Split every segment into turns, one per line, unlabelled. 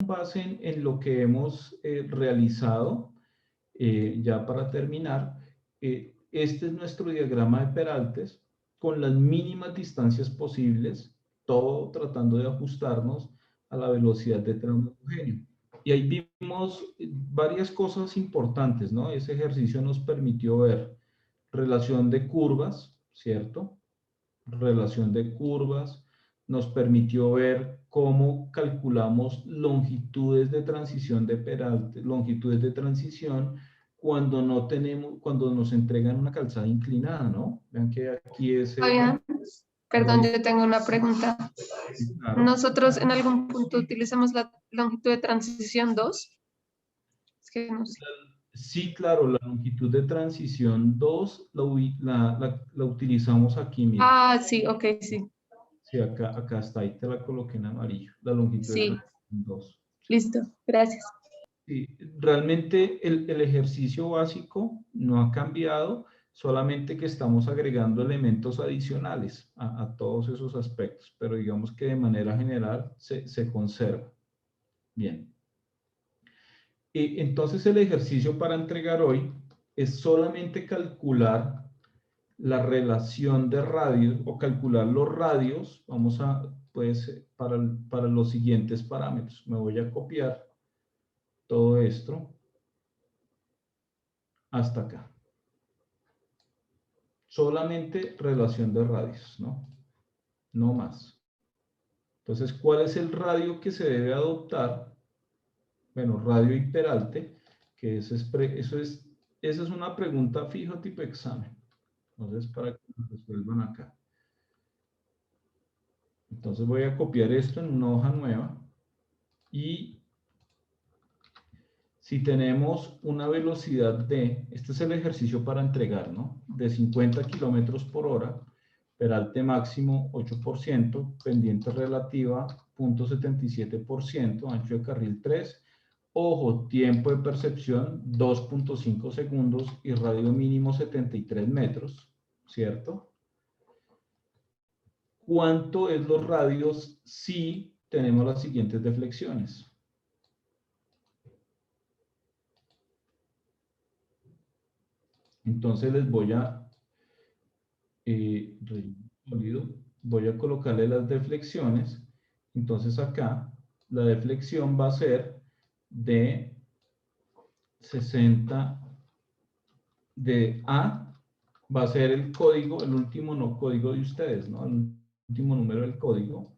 base en lo que hemos realizado, ya para terminar, este es nuestro diagrama de Peraltes con las mínimas distancias posibles, todo tratando de ajustarnos a la velocidad de tramo homogéneo. Y ahí vimos varias cosas importantes, ¿no? Ese ejercicio nos permitió ver relación de curvas, ¿cierto? Relación de curvas, nos permitió ver cómo calculamos longitudes de transición de Peraltes, longitudes de transición cuando no tenemos, cuando nos entregan una calzada inclinada, ¿no? Vean que aquí ese
Fabián, perdón,
radio,
yo tengo una pregunta.
claro.
¿Nosotros en algún punto utilizamos la longitud de transición 2? Es que no sé.
Sí, claro, la longitud de transición 2 la utilizamos aquí, mira.
Ah, sí, ok, sí.
Sí, acá está, ahí te la coloqué en amarillo, la longitud de
Sí,
transición 2.
listo, gracias.
Sí, realmente el ejercicio básico no ha cambiado, solamente que estamos agregando elementos adicionales a todos esos aspectos, pero digamos que de manera general se conserva. Bien. Entonces el ejercicio para entregar hoy es solamente calcular la relación de radios o calcular los radios, vamos a, pues, para los siguientes parámetros. Me voy a copiar todo esto hasta acá. Solamente relación de radios, ¿no? No más. Entonces, ¿cuál es el radio que se debe adoptar? Bueno, radio y peralte, que esa es una pregunta fija tipo examen. Entonces, para que nos resuelvan acá. Entonces voy a copiar esto en una hoja nueva y si tenemos una velocidad de, este es el ejercicio para entregar, ¿no? De 50 kilómetros por hora, peralte máximo 8%, pendiente relativa 0.77%, ancho de carril 3, ojo, tiempo de percepción 2.5 segundos y radio mínimo 73 metros, ¿cierto? ¿Cuánto es los radios si tenemos las siguientes deflexiones? Entonces les voy a, voy a colocarle las deflexiones. Entonces acá la deflexión va a ser de 60, de A, va a ser el código, el último no código de ustedes, ¿no? El último número del código.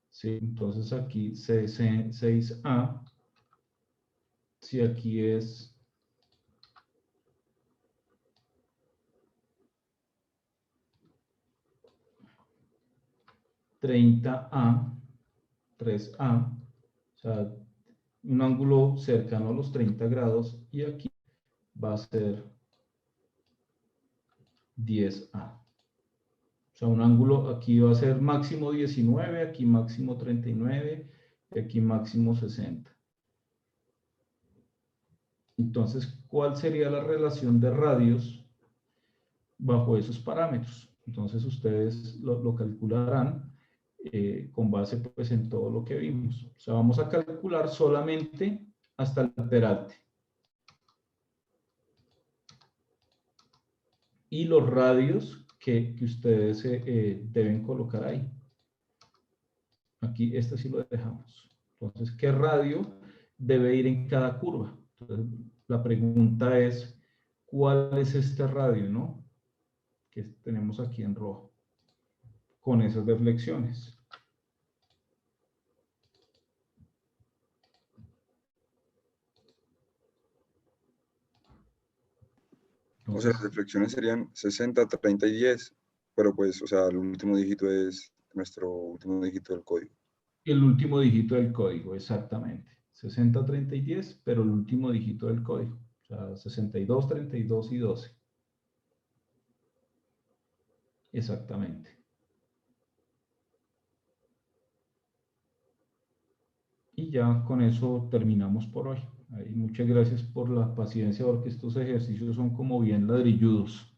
Sí, entonces aquí 6A, si aquí es 30A, 3A, o sea, un ángulo cercano a los 30 grados, y aquí va a ser 10A. O sea, un ángulo aquí va a ser máximo 19, aquí máximo 39, y aquí máximo 60. Entonces, ¿cuál sería la relación de radios bajo esos parámetros? Entonces, ustedes lo calcularán con base pues, en todo lo que vimos. O sea, vamos a calcular solamente hasta el peralte. Y los radios que ustedes deben colocar ahí. Aquí, este sí lo dejamos. Entonces, ¿qué radio debe ir en cada curva? Entonces, la pregunta es, ¿cuál es este radio, no? Que tenemos aquí en rojo, con esas deflexiones.
O sea, las
Entonces,
deflexiones serían 60, 30 y 10, pero pues, o sea, el último dígito es nuestro último dígito del código.
el último dígito del código, exactamente. 60, 30 y 10, pero el último dígito del código. O sea, 62, 32 y 12. Exactamente. Y ya con eso terminamos por hoy. Muchas gracias por la paciencia, porque estos ejercicios son como bien ladrilludos,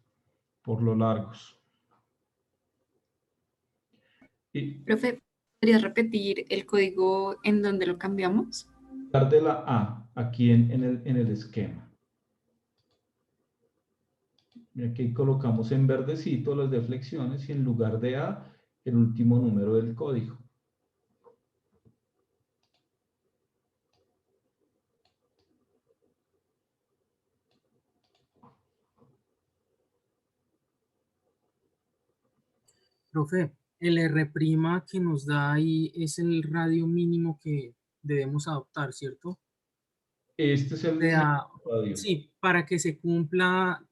por lo largos. Y
Profe, ¿podría repetir el código en donde lo cambiamos?
lugar de la A, aquí en el esquema. Y aquí colocamos en verdecito las deflexiones y en lugar de A, el último número del código.
Profe, el R' que nos da ahí es el radio mínimo que debemos adoptar, ¿cierto?
Este es el
Sea,
radio.
sí, para que se cumpla,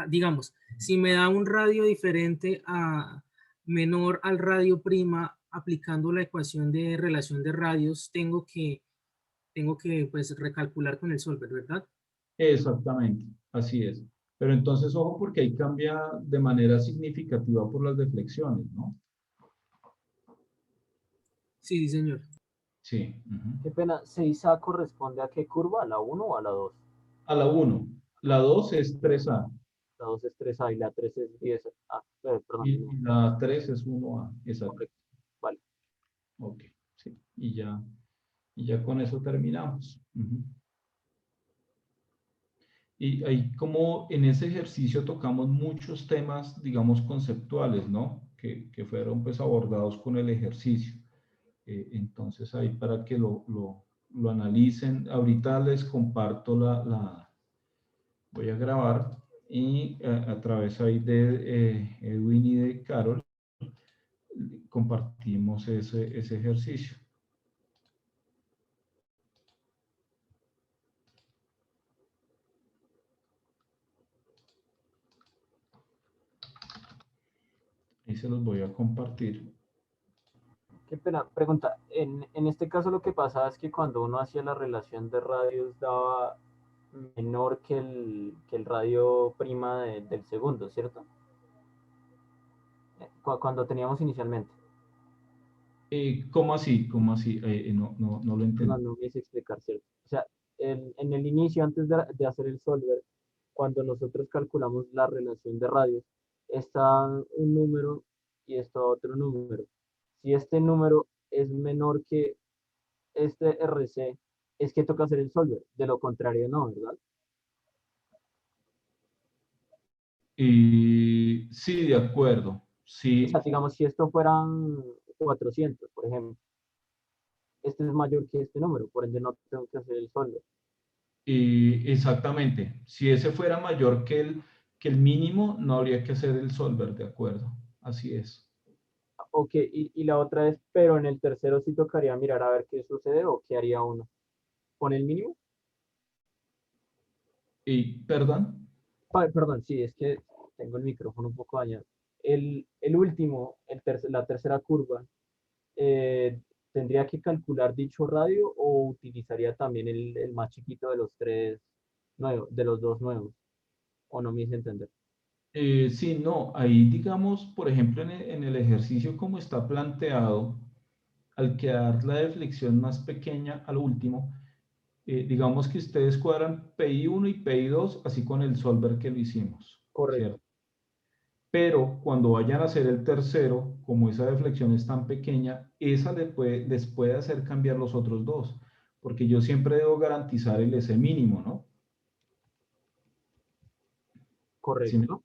digamos, si me da un radio diferente a menor al radio prima, aplicando la ecuación de relación de radios, tengo que pues recalcular con el solver, ¿verdad?
Exactamente, así es. Pero entonces, ojo, porque ahí cambia de manera significativa por las deflexiones, ¿no?
Sí, señor.
Sí. Ujú.
Qué pena, ¿6A corresponde a qué curva? ¿A la 1 o a la 2?
A la 1. La 2 es 3A.
La 2 es 3A y la 3 es 10A. Perdón,
Y la 3 es 1A. Exacto.
correcto. Vale.
Ok. Sí. Y ya con eso terminamos. Ujú. Y ahí como en ese ejercicio tocamos muchos temas, digamos, conceptuales, ¿no? Que fueron pues abordados con el ejercicio. Entonces ahí para que lo analicen. Ahorita les comparto voy a grabar y a través ahí de Edwin y de Carol compartimos ese ejercicio. Ahí se los voy a compartir.
Qué pena, pregunta. En este caso lo que pasaba es que cuando uno hacía la relación de radios daba menor que el radio prima del segundo, ¿cierto? Cuando teníamos inicialmente.
¿Cómo así? ¿Cómo así? No lo
No,
entendí.
no me hice explicar, ¿cierto? O sea, en el inicio, antes de hacer el solver, cuando nosotros calculamos la relación de radios, está un número y está otro número. Si este número es menor que este RC, es que toca hacer el solver. De lo contrario, no, ¿verdad?
Sí, de acuerdo.
O
Sí,
sea, digamos, si esto fueran 400, por ejemplo, este es mayor que este número, por ende no tengo que hacer el solver.
exactamente. Si ese fuera mayor que el mínimo, no habría que hacer el solver, de acuerdo. Así es.
Ok, y la otra es, pero en el tercero sí tocaría mirar a ver qué sucede o qué haría uno. ¿Pone el mínimo?
Perdón.
Perdón, sí, es que tengo el micrófono un poco dañado. El último, la tercera curva, eh, ¿tendría que calcular dicho radio o utilizaría también el más chiquito de los tres nuevos, de los dos nuevos? ¿O no me hice entender?
Sí, no, ahí digamos, por ejemplo, en el ejercicio como está planteado, al quedar la deflexión más pequeña al último, digamos que ustedes cuadran PI1 y PI2, así con el solver que lo hicimos,
Correcto,
¿cierto? Pero cuando vayan a hacer el tercero, como esa deflexión es tan pequeña, esa les puede hacer cambiar los otros dos, porque yo siempre debo garantizar el S mínimo, ¿no? ¿Sí me-
correcto.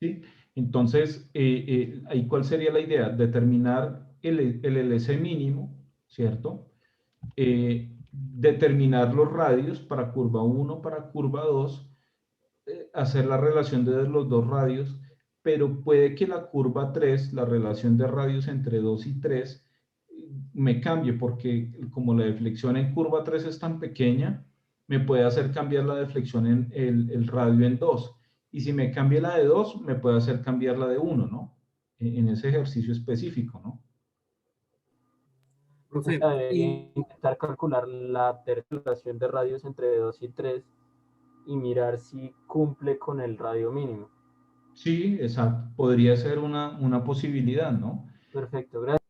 sí? Entonces, ahí cuál sería la idea? Determinar el LS mínimo, ¿cierto? Determinar los radios para curva 1, para curva 2, hacer la relación de los dos radios, pero puede que la curva 3, la relación de radios entre 2 y 3, me cambie, porque como la deflexión en curva 3 es tan pequeña, me puede hacer cambiar la deflexión en el radio en 2. Y si me cambia la de 2, me puede hacer cambiar la de 1, ¿no? En ese ejercicio específico, ¿no?
O
Profe,
sea, debería
y
intentar calcular la relación de radios entre 2 y 3 y mirar si cumple con el radio mínimo.
Sí, exacto. Podría ser una posibilidad, ¿no?
Perfecto, gracias.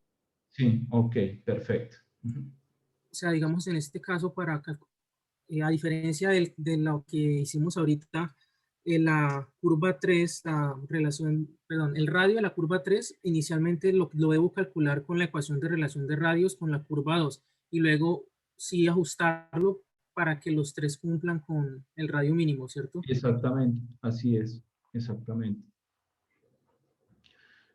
Sí, ok, perfecto.
o sea, digamos en este caso, a diferencia de lo que hicimos ahorita, la curva 3, la relación, perdón, el radio de la curva 3, inicialmente lo debo calcular con la ecuación de relación de radios con la curva 2 y luego sí ajustarlo para que los tres cumplan con el radio mínimo, ¿cierto?
Exactamente, así es, exactamente.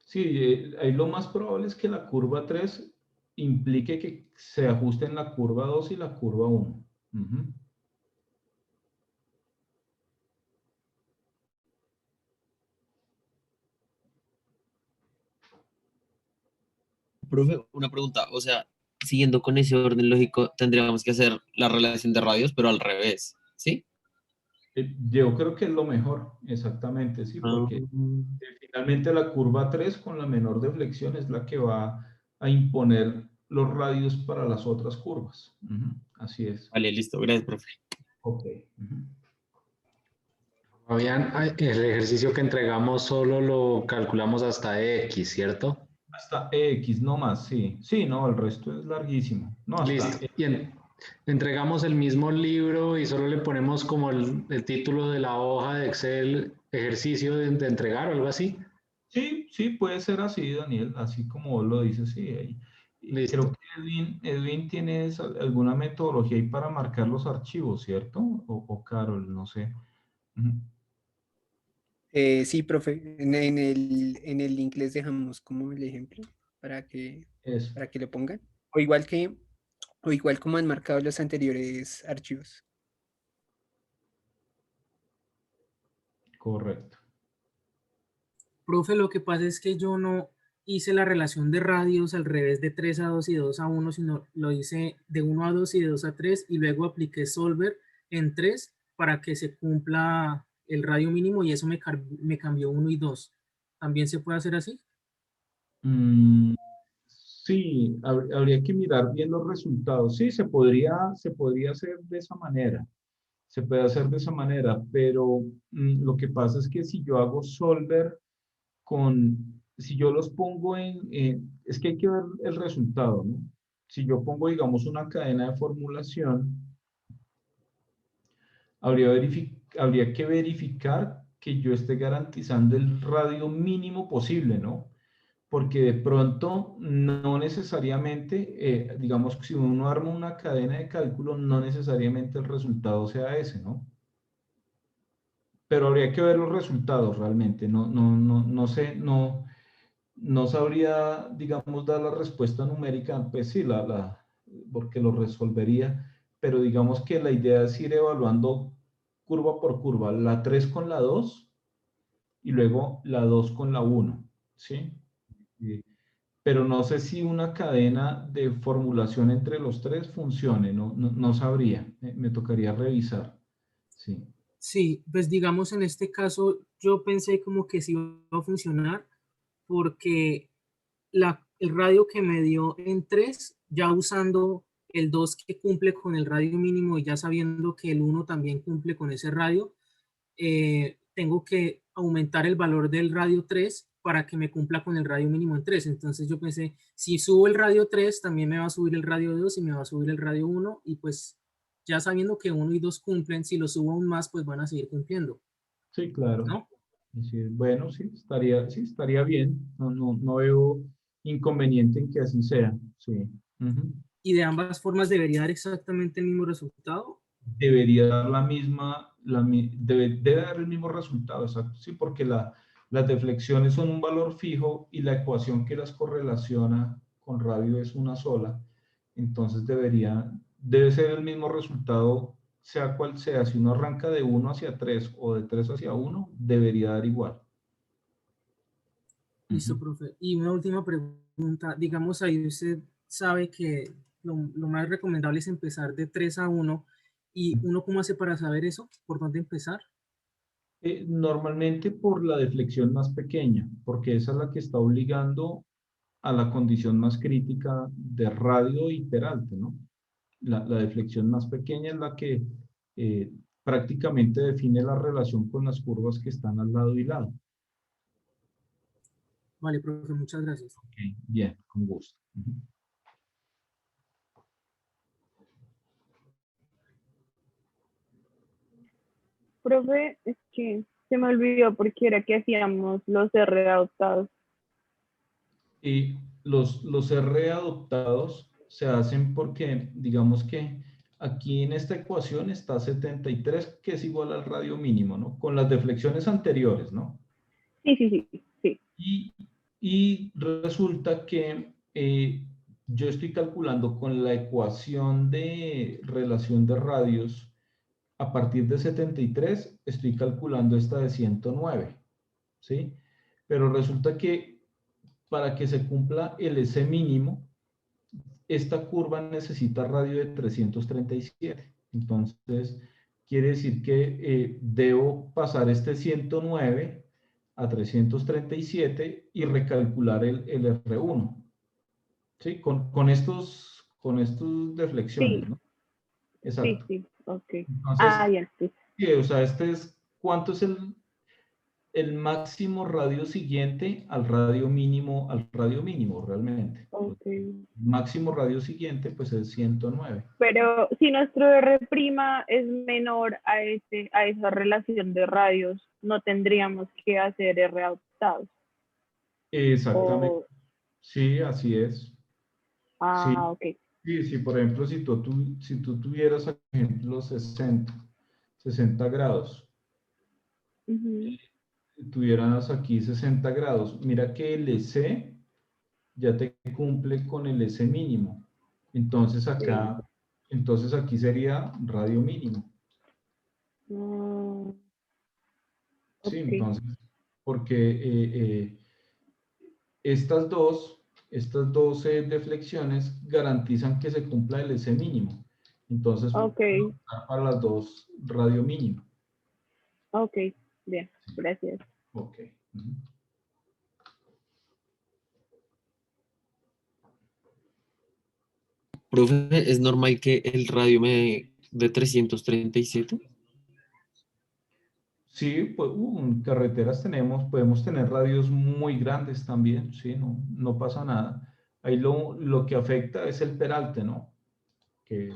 Sí, ahí lo más probable es que la curva 3 implique que se ajuste en la curva 2 y la curva 1. Ujú.
Profe, una pregunta, o sea, siguiendo con ese orden lógico, tendríamos que hacer la relación de radios, pero al revés, ¿sí?
Yo creo que es lo mejor, exactamente, sí,
Ah,
porque finalmente la curva 3 con la menor deflexión es la que va a imponer los radios para las otras curvas. Ujú, así es.
vale, listo, gracias, profe.
Ok. Ujú.
Fabián, el ejercicio que entregamos solo lo calculamos hasta X, ¿cierto?
Hasta X, no más, sí. Sí, no, el resto es larguísimo. No, hasta
Listo. Y entregamos el mismo libro y solo le ponemos como el título de la hoja de Excel, ejercicio de entregar o algo así.
Sí, sí, puede ser así, Daniel, así como vos lo dices, sí. Y creo
Listo.
que Edwin tienes alguna metodología ahí para marcar los archivos, ¿cierto? O Carol, no sé. Ujú.
Sí, profe, en el link les dejamos como el ejemplo
Eso,
para que lo pongan. O igual como han marcado los anteriores archivos.
correcto.
Profe, lo que pasa es que yo no hice la relación de radios al revés de 3 a 2 y 2 a 1, sino lo hice de 1 a 2 y de 2 a 3 y luego apliqué solver en 3 para que se cumpla el radio mínimo y eso me cambió 1 y 2. ¿También se puede hacer así?
Mm, sí, habría que mirar bien los resultados. Sí, se podría hacer de esa manera. Se puede hacer de esa manera, pero lo que pasa es que si yo hago solver si yo los pongo es que hay que ver el resultado, ¿no? Si yo pongo, digamos, una cadena de formulación, habría que verificar que yo esté garantizando el radio mínimo posible, ¿no? Porque de pronto no necesariamente, digamos, si uno arma una cadena de cálculo, no necesariamente el resultado sea ese, ¿no? Pero habría que ver los resultados realmente. No sé, no sabría, digamos, dar la respuesta numérica, pues sí, porque lo resolvería, pero digamos que la idea es ir evaluando curva por curva, la 3 con la 2 y luego la 2 con la 1, ¿sí? Eh, Pero no sé si una cadena de formulación entre los tres funcione, no sabría, me tocaría revisar, sí.
Sí, pues digamos en este caso yo pensé como que sí iba a funcionar porque el radio que me dio en 3, ya usando el 2 que cumple con el radio mínimo y ya sabiendo que el 1 también cumple con ese radio, tengo que aumentar el valor del radio 3 para que me cumpla con el radio mínimo en 3. Entonces yo pensé, si subo el radio 3, también me va a subir el radio 2 y me va a subir el radio 1 y pues ya sabiendo que 1 y 2 cumplen, si lo subo aún más, pues van a seguir cumpliendo,
Sí, claro.
¿no?
Sí, bueno, sí, estaría bien. No veo inconveniente en que así sea. Sí. Ujú.
Y de ambas formas debería dar exactamente el mismo resultado.
Debería dar debe dar el mismo resultado, exacto. Sí, porque las deflexiones son un valor fijo y la ecuación que las correlaciona con radio es una sola. Entonces debe ser el mismo resultado, sea cual sea. Si uno arranca de 1 hacia 3 o de 3 hacia 1, debería dar igual.
Listo,
Ujú.
profe. Y una última pregunta. Digamos, ahí usted sabe que lo más recomendable es empezar de 3 a 1. ¿Y uno cómo hace para saber eso? ¿Por dónde empezar?
Normalmente por la deflexión más pequeña, porque esa es la que está obligando a la condición más crítica de radio y peralte, ¿no? La deflexión más pequeña es la que eh, prácticamente define la relación con las curvas que están al lado y lado.
Vale, profe, muchas gracias.
Ok, bien, con gusto. Ujú.
Profe, es que se me olvidó porque era que hacíamos los R adoptados.
Y los R adoptados se hacen porque, digamos que aquí en esta ecuación está 73, que es igual al radio mínimo, ¿no? Con las deflexiones anteriores, ¿no?
Sí, sí, sí, sí.
Y resulta que yo estoy calculando con la ecuación de relación de radios, a partir de 73, estoy calculando esta de 109, ¿sí? Pero resulta que para que se cumpla el S mínimo, esta curva necesita radio de 337. Entonces, quiere decir que debo pasar este 109 a 337 y recalcular el R1. ¿Sí? Con estos deflexiones,
Sí,
¿no?
sí,
Exacto.
sí, ok.
Entonces,
Ah, ya, sí.
sí, o sea, ¿cuánto es el máximo radio siguiente al radio mínimo realmente?
Ok.
Máximo radio siguiente, pues es 109.
Pero si nuestro R' es menor a esa relación de radios, no tendríamos que hacer R adaptados.
Exactamente.
O,
Sí, así es. Sí,
ok.
sí, por ejemplo, si tú tuvieras, por ejemplo, 60 grados,
Ujú.
tuvieras aquí 60 grados, mira que el EC ya te cumple con el S mínimo. Entonces
Sí.
aquí sería radio mínimo.
Mm,
Sí,
ok.
entonces, porque estas dos deflexiones garantizan que se cumpla el S mínimo. Entonces,
Ok.
puedo optar para las dos radio mínimo.
Ok. Bien. Gracias.
Ok. Ujú.
Profe, ¿es normal que el radio me dé 337?
Sí, pues en carreteras podemos tener radios muy grandes también, sí, no pasa nada. Ahí lo que afecta es el peralte, ¿no? Que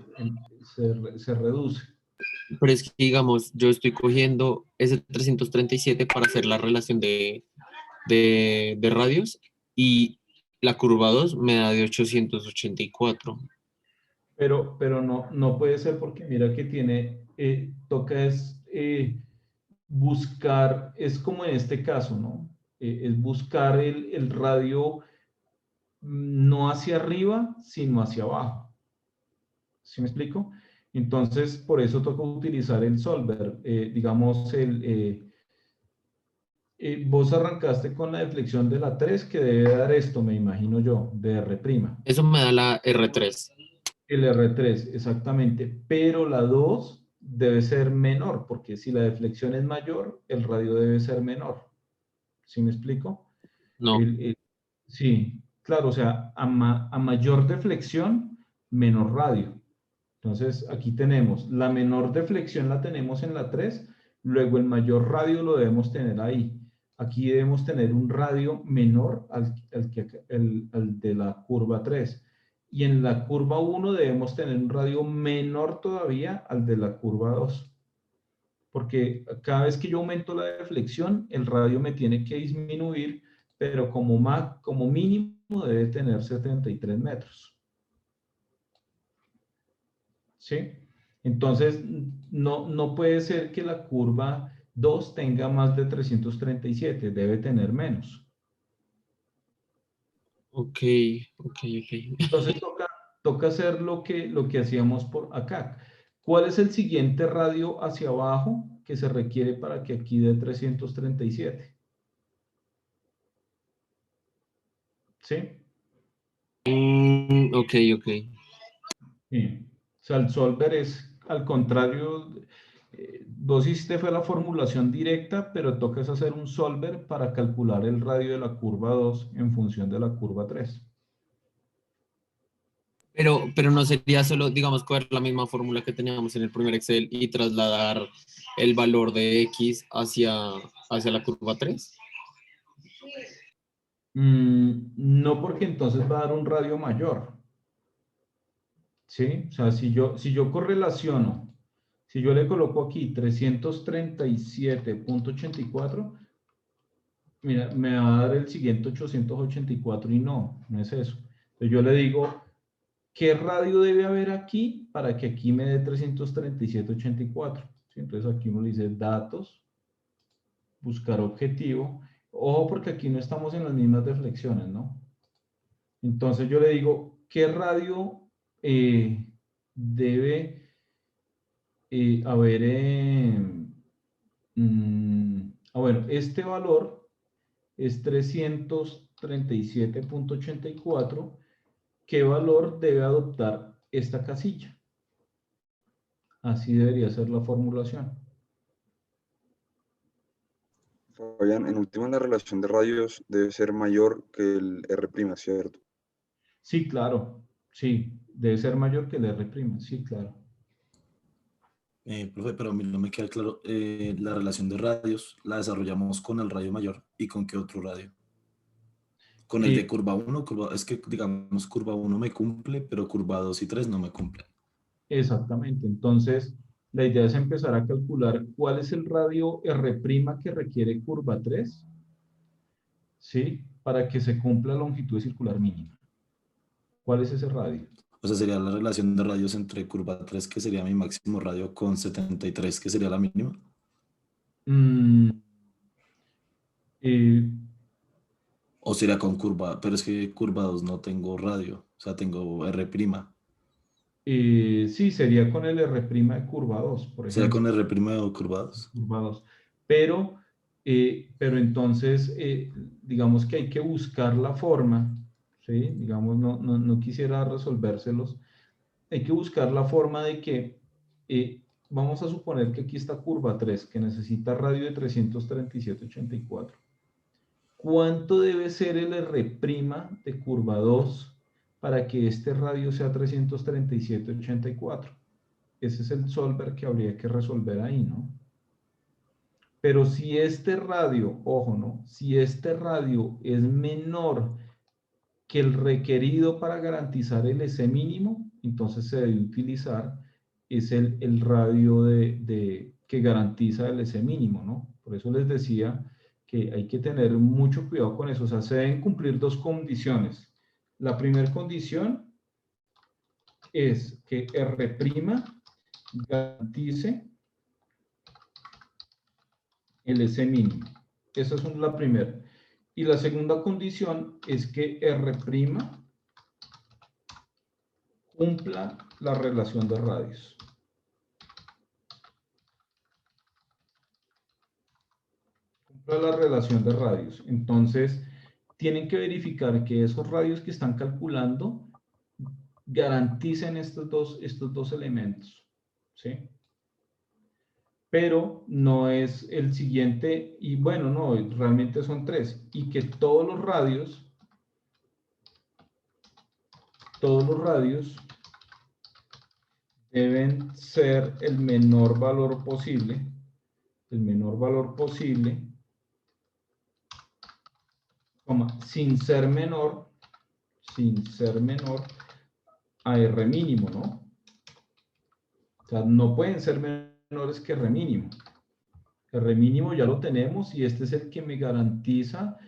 se reduce.
Pero es que, digamos, yo estoy cogiendo ese 337 para hacer la relación de radios y la curva 2 me da de 884.
Pero no puede ser porque mira que toca buscar, es como en este caso, ¿no? Es buscar el radio no hacia arriba, sino hacia abajo. ¿Sí me explico? Entonces, por eso toca utilizar el solver. Digamos, vos arrancaste con la deflexión de la 3 que debe dar esto, me imagino yo, de R'.
Eso me da la R3.
El R3, exactamente. Pero la 2 debe ser menor, porque si la deflexión es mayor, el radio debe ser menor. ¿Sí me explico?
No.
Sí, claro, o sea, a mayor deflexión, menor radio. Entonces, aquí tenemos la menor deflexión la tenemos en la 3, luego el mayor radio lo debemos tener ahí. Aquí debemos tener un radio menor al de la curva 3. Y en la curva 1 debemos tener un radio menor todavía al de la curva 2. Porque cada vez que yo aumento la deflexión, el radio me tiene que disminuir, pero como mínimo debe tener 73 metros. ¿Sí? Entonces, no puede ser que la curva 2 tenga más de 337, debe tener menos.
Ok, ok.
Entonces, toca hacer lo que hacíamos por acá. ¿Cuál es el siguiente radio hacia abajo que se requiere para que aquí dé 337? ¿Sí?
Ok.
Sí. O sea, el solver es al contrario. Vos hiciste fue la formulación directa, pero tocas hacer un solver para calcular el radio de la curva 2 en función de la curva 3.
Pero no sería solo, digamos, coger la misma fórmula que teníamos en el primer Excel y trasladar el valor de X hacia la curva 3.
No, porque entonces va a dar un radio mayor. ¿Sí? O sea, si yo correlaciono, si yo le coloco aquí 337.84, mira, me va a dar el siguiente 884 y no es eso. Entonces yo le digo, ¿qué radio debe haber aquí para que aquí me dé 337.84? ¿Sí? Entonces aquí uno le dice datos, buscar objetivo. Ojo, porque aquí no estamos en las mismas deflexiones, ¿no? Entonces yo le digo, ¿qué radio debe haber? Bueno, este valor es 337.84. ¿Qué valor debe adoptar esta casilla? Así debería ser la formulación.
Fabián, en última, la relación de radios debe ser mayor que el R', ¿cierto?
Sí, claro. Sí, debe ser mayor que el R'. Sí, claro.
Profe, pero a mí no me queda claro, la relación de radios la desarrollamos con el radio mayor y con qué otro radio. Con el de curva 1, es que digamos curva 1 me cumple, pero curva 2 y 3 no me cumplen.
Exactamente. Entonces, la idea es empezar a calcular cuál es el radio R' que requiere curva 3, ¿sí? Para que se cumpla la longitud circular mínima. ¿Cuál es ese radio?
O sea, sería la relación de radios entre curva 3, que sería mi máximo radio, con 73, que sería la mínima. O sería con curva, pero es que curva 2 no tengo radio, o sea, tengo R'.
Sí, sería con el R' de curva 2, por ejemplo.
¿Sería con R' o curva 2?
Curva 2. Pero entonces, digamos que hay que buscar la forma, ¿sí? Digamos, no quisiera resolvérselos. Hay que buscar la forma de que, vamos a suponer que aquí está curva 3, que necesita radio de 337.84. ¿Cuánto debe ser el R' de curva 2 para que este radio sea 337.84? Ese es el solver que habría que resolver ahí, ¿no? Pero si este radio, ojo, ¿no? Si este radio es menor que el requerido para garantizar el S mínimo, entonces se debe utilizar es el radio que garantiza el S mínimo, ¿no? Por eso les decía que hay que tener mucho cuidado con eso. O sea, se deben cumplir dos condiciones. La primera condición es que R' garantice el S mínimo. Esa es la primera. Y la segunda condición es que R' cumpla la relación de radios. Cumpla la relación de radios. Entonces, tienen que verificar que esos radios que están calculando garanticen estos dos elementos. ¿Sí? Pero no es el siguiente, y bueno, no, realmente son tres, y que todos los radios deben ser el menor valor posible, sin ser menor a R mínimo, ¿no? O sea, no pueden ser menores que R mínimo. R mínimo ya lo tenemos y este es el que me garantiza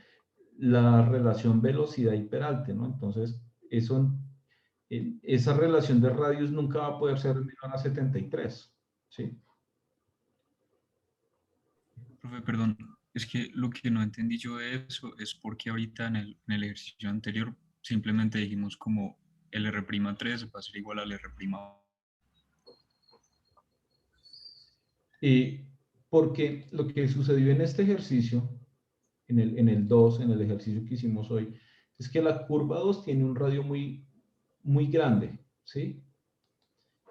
la relación velocidad y peralte, ¿no? Entonces, esa relación de radios nunca va a poder ser menor a 73, ¿sí?
Profe, perdón, es que lo que no entendí yo de eso es porque ahorita en el ejercicio anterior simplemente dijimos como el R'3 va a ser igual al R'.
Porque lo que sucedió en este ejercicio, en el 2, en el ejercicio que hicimos hoy, es que la curva 2 tiene un radio muy, muy grande, ¿sí?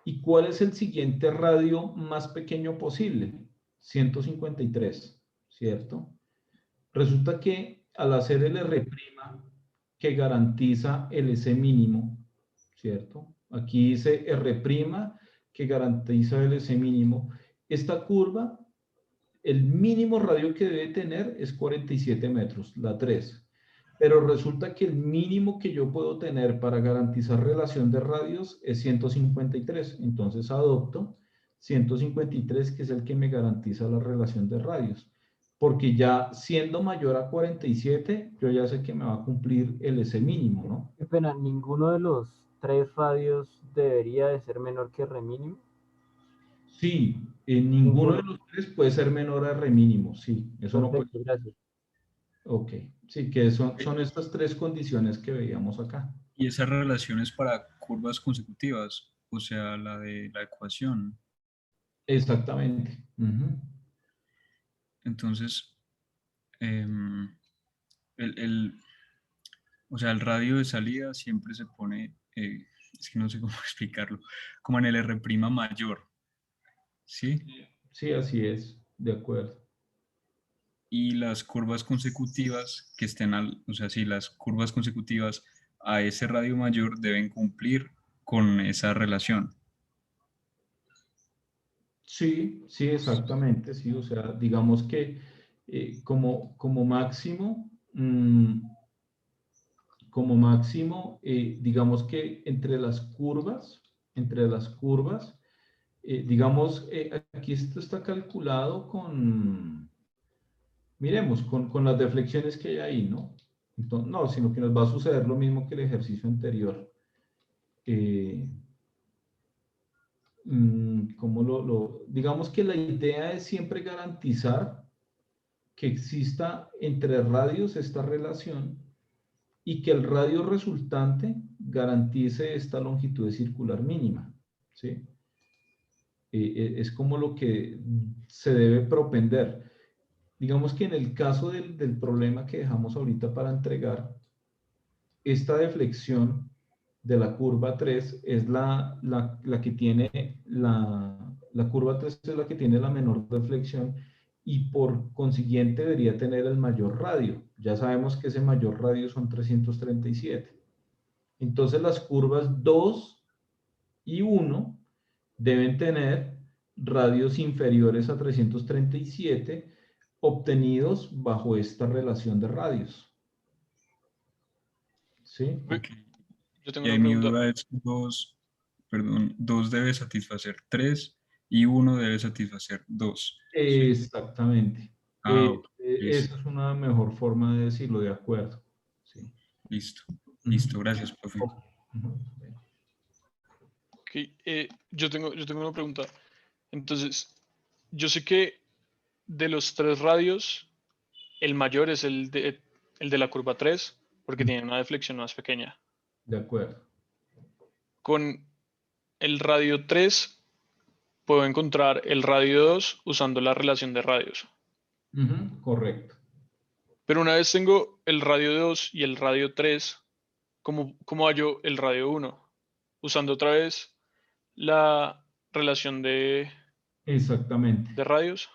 ¿Y cuál es el siguiente radio más pequeño posible? 153, ¿cierto? Resulta que al hacer el R' que garantiza el S mínimo, ¿cierto? Aquí dice R' que garantiza el S mínimo. Esta curva, el mínimo radio que debe tener es 47 metros, la 3. Pero resulta que el mínimo que yo puedo tener para garantizar relación de radios es 153. Entonces adopto 153, que es el que me garantiza la relación de radios. Porque ya siendo mayor a 47, yo ya sé que me va a cumplir el S mínimo, ¿no?
Qué pena, ninguno de los 3 radios debería de ser menor que R mínimo.
Sí, en ninguno de los tres puede ser menor a R mínimo, sí. Eso no puede.
Perfecto, gracias.
Ok, sí, que son estas 3 condiciones que veíamos acá.
Y esa relación es para curvas consecutivas, o sea, la de la ecuación.
Exactamente. Ujú.
Entonces, o sea, el radio de salida siempre se pone, es que no sé cómo explicarlo, como en el R' mayor, ¿sí?
Sí, así es, de acuerdo.
Y las curvas consecutivas que estén o sea, sí, las curvas consecutivas a ese radio mayor deben cumplir con esa relación.
Sí, sí, exactamente, sí. O sea, digamos que como máximo, digamos que entre las curvas, digamos, aquí esto está calculado miremos, con las deflexiones que hay ahí, ¿no? Entonces, no, sino que nos va a suceder lo mismo que el ejercicio anterior. Digamos que la idea es siempre garantizar que exista entre radios esta relación y que el radio resultante garantice esta longitud circular mínima, ¿sí? Es como lo que se debe propender. Digamos que en el caso del problema que dejamos ahorita para entregar, esta deflexión de la curva 3 es la que tiene, la curva 3 es la que tiene la menor deflexión y por consiguiente debería tener el mayor radio. Ya sabemos que ese mayor radio son 337. Entonces las curvas 2 y 1 deben tener radios inferiores a 337 obtenidos bajo esta relación de radios. ¿Sí?
Yo tengo
Y
una
ahí mi
pregunta.
duda es 2 debe satisfacer 3 y 1 debe satisfacer 2.
Exactamente.
Ok,
Esa es una mejor forma de decirlo, de acuerdo. Sí.
listo, listo, gracias, profe.
Ok, yo tengo una pregunta. Entonces, yo sé que de los 3 radios, el mayor es el de la curva 3, porque tiene una deflexión más pequeña.
De acuerdo.
Con el radio 3, puedo encontrar el radio 2 usando la relación de radios.
Correcto.
Pero una vez tengo el radio 2 y el radio 3, ¿cómo hallo el radio 1? Usando otra vez la relación de
Exactamente.
radios.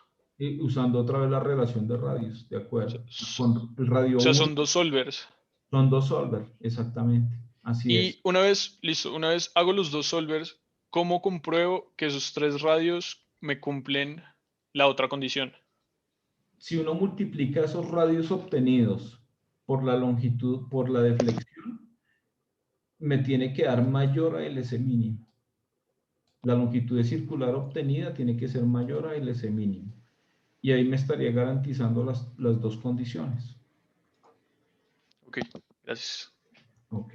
Usando otra vez la relación de radios, de acuerdo. Con el radio
O sea,
1
son 2 solvers.
son 2 solvers, exactamente. Así es.
Y una vez hago los 2 solvers, ¿cómo compruebo que esos 3 radios me cumplen la otra condición?
Si uno multiplica esos radios obtenidos por la longitud, por la deflexión, me tiene que dar mayor a LC mínimo. La longitud circular obtenida tiene que ser mayor a LC mínimo. Y ahí me estaría garantizando las 2 condiciones.
Ok, gracias.
Ok.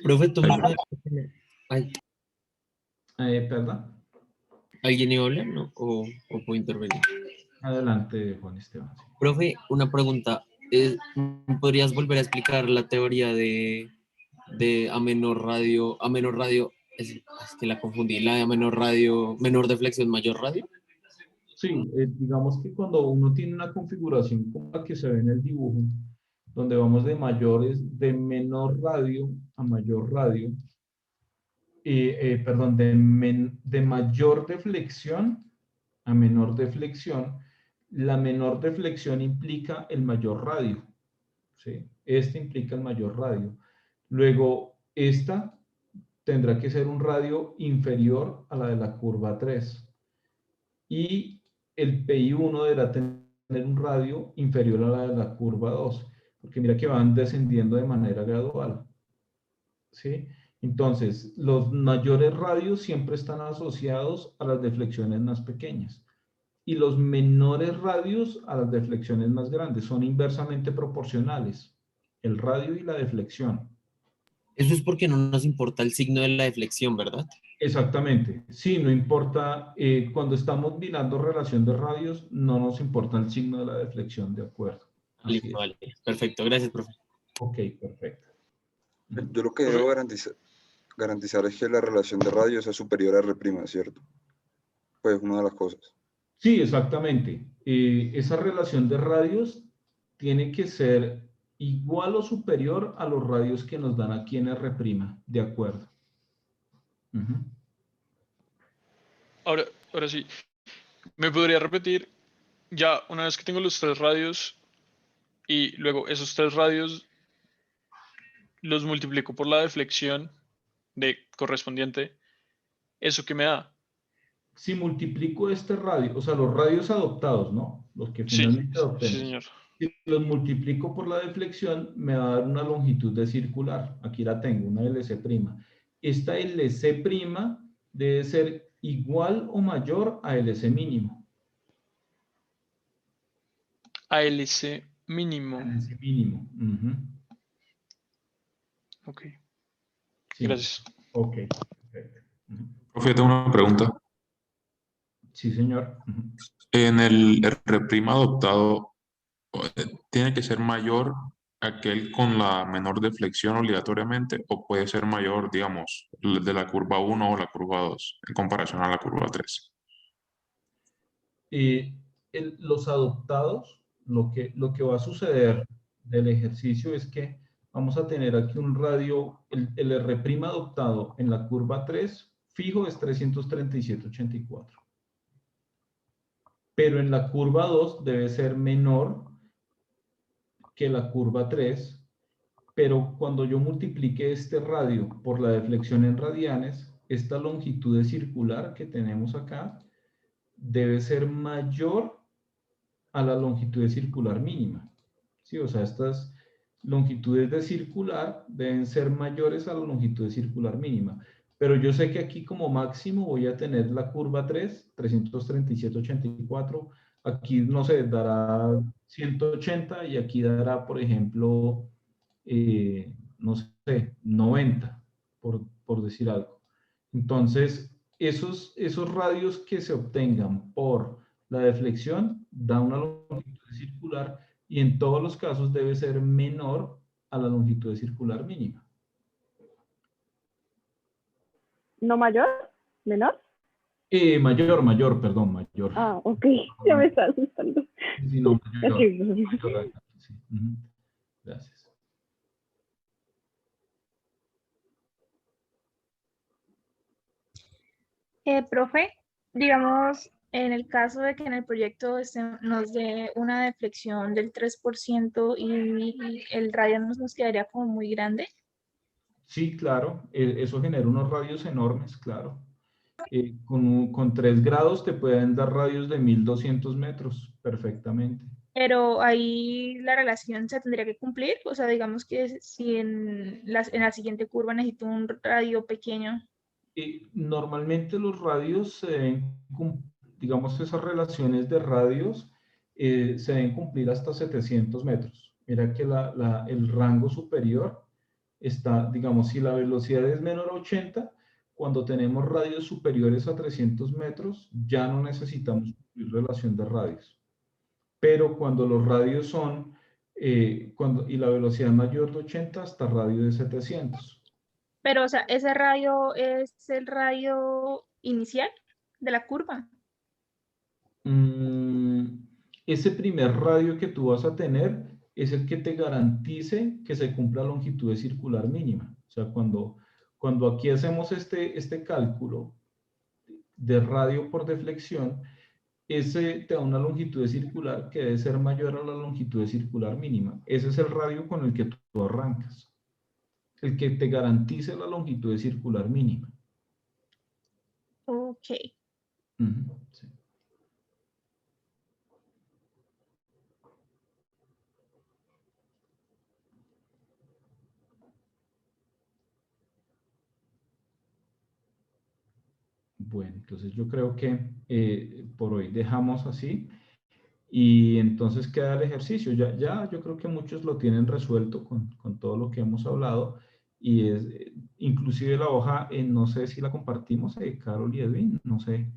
Profe,
¿Perdón?
¿Alguien iba a hablar, no? ¿O puedo intervenir?
Adelante, Juan Esteban.
Profe, una pregunta. ¿Podrías volver a explicar la teoría de a menor radio, es que la confundí, la de a menor radio, menor deflexión, mayor radio?
Sí, digamos que cuando uno tiene una configuración como la que se ve en el dibujo, donde vamos de menor radio a mayor radio, perdón, de mayor deflexión a menor deflexión, la menor deflexión implica el mayor radio, ¿sí? Este implica el mayor radio. Luego, esta tendrá que ser un radio inferior a la de la curva 3. Y el PI1 deberá tener un radio inferior a la de la curva 2, porque mira que van descendiendo de manera gradual. ¿Sí? Entonces, los mayores radios siempre están asociados a las deflexiones más pequeñas y los menores radios a las deflexiones más grandes. Son inversamente proporcionales. el radio y la deflexión.
Eso es porque no nos importa el signo de la deflexión, ¿verdad?
Exactamente. Sí, no importa, cuando estamos mirando relación de radios, no nos importa el signo de la deflexión, de acuerdo. Así
Listo,
es.
vale. Perfecto, gracias, profe.
Ok, perfecto.
Yo lo que debo garantizar es que la relación de radio sea superior a R', ¿cierto? Pues una de las cosas.
Sí, exactamente. Esa relación de radios tiene que ser igual o superior a los radios que nos dan aquí en R', de acuerdo. Ujú.
Ahora sí, ¿me podría repetir? Ya una vez que tengo los 3 radios y luego esos 3 radios los multiplico por la deflexión de correspondiente, ¿eso qué me da?
Si multiplico este radio, o sea, los radios adoptados, ¿no? Los que
Sí,
finalmente
sí,
adoptemos.
señor.
Si los multiplico por la deflexión, me va a dar una longitud de circular. Aquí la tengo, una LC'. Esta LC' debe ser igual o mayor a LC mínimo.
ALC mínimo.
LC mínimo. Ujú.
Ok,
Sí.
gracias.
Ok, perfecto. Ujú.
Profe, tengo una pregunta.
Sí, señor. Ujú.
En el R' adoptado, ¿tiene que ser mayor aquel con la menor deflexión obligatoriamente o puede ser mayor, digamos, el de la curva 1 o la curva 2 en comparación a la curva 3?
Los adoptados, lo que va a suceder del ejercicio es que vamos a tener aquí un radio, el R' adoptado en la curva 3 fijo es 337.84. Pero en la curva 2 debe ser menor que la curva 3, pero cuando yo multiplique este radio por la deflexión en radianes, esta longitud de circular que tenemos acá debe ser mayor a la longitud de circular mínima. ¿Sí? O sea, estas longitudes de circular deben ser mayores a la longitud de circular mínima. Pero yo sé que aquí como máximo voy a tener la curva 3, 337.84. Aquí, no sé, dará 180 y aquí dará, por ejemplo, no sé, 90, por decir algo. Entonces, esos radios que se obtengan por la deflexión da una longitud circular y en todos los casos debe ser menor a la longitud circular mínima.
¿No mayor? ¿Menor?
Mayor, perdón, mayor.
Ah, ok. Ya me está asustando.
Sí, no, mayor.
Ok.
Mayor, sí. Ujú. Gracias.
Profe, digamos, en el caso de que en el proyecto nos dé una deflexión del 3% y el radio nos quedaría como muy grande.
Sí, claro, eso genera unos radios enormes, claro. Con 3 grados te pueden dar radios de 1200 metros perfectamente.
Pero ahí la relación se tendría que cumplir, o sea, digamos que si en la siguiente curva necesito un radio pequeño.
Normalmente los radios se deben, digamos, esas relaciones de radios se deben cumplir hasta 700 metros. Mira que el rango superior está, digamos, si la velocidad es menor a 80, cuando tenemos radios superiores a 300 metros, ya no necesitamos cumplir relación de radios. Pero cuando los radios son, y la velocidad es mayor de 80, hasta radio de 700.
Pero, o sea, ese radio es el radio inicial de la curva.
Ese primer radio que tú vas a tener es el que te garantice que se cumpla la longitud circular mínima. O sea, cuando aquí hacemos este cálculo de radio por deflexión, ese te da una longitud circular que debe ser mayor a la longitud circular mínima. Ese es el radio con el que tú arrancas. El que te garantice la longitud circular mínima.
Ok.
Sí. Bueno, entonces yo creo que por hoy dejamos así Y entonces queda el ejercicio. Ya yo creo que muchos lo tienen resuelto con todo lo que hemos hablado. Y es, inclusive la hoja, no sé si la compartimos, Carol y Edwin, no sé.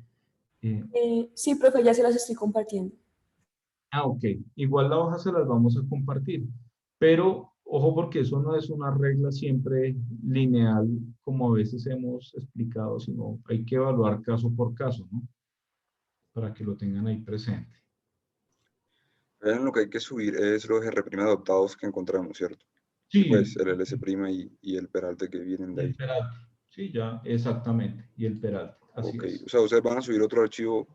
Sí, profe, ya se las estoy compartiendo.
Ok. Igual la hoja se las vamos a compartir. Pero, ojo, porque eso no es una regla siempre lineal, como a veces hemos explicado, sino hay que evaluar caso por caso, ¿no? Para que lo tengan ahí presente.
Vean, lo que hay que subir es los R' adoptados que encontramos, ¿cierto?
Sí.
Pues el LS' y el peralte que vienen de ahí.
El peralte. Sí, ya, exactamente. Y el peralte. Así
Ok,
es.
o sea, ustedes van a subir otro archivo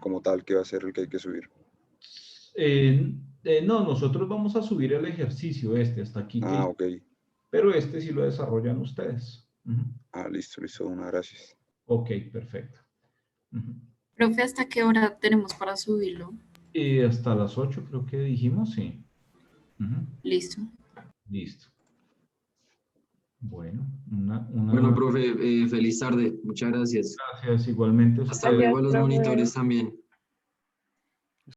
como tal que va a ser el que hay que subir.
No, nosotros vamos a subir el ejercicio hasta aquí.
Ah, ok.
Pero sí lo desarrollan ustedes.
Ah, listo, gracias.
Ok, perfecto.
Profe, ¿hasta qué hora tenemos para subirlo?
Hasta las 8 creo que dijimos, sí.
Listo.
Listo. Bueno,
Bueno, profe, feliz tarde. Muchas gracias.
Gracias, igualmente.
Hasta luego a los monitores también.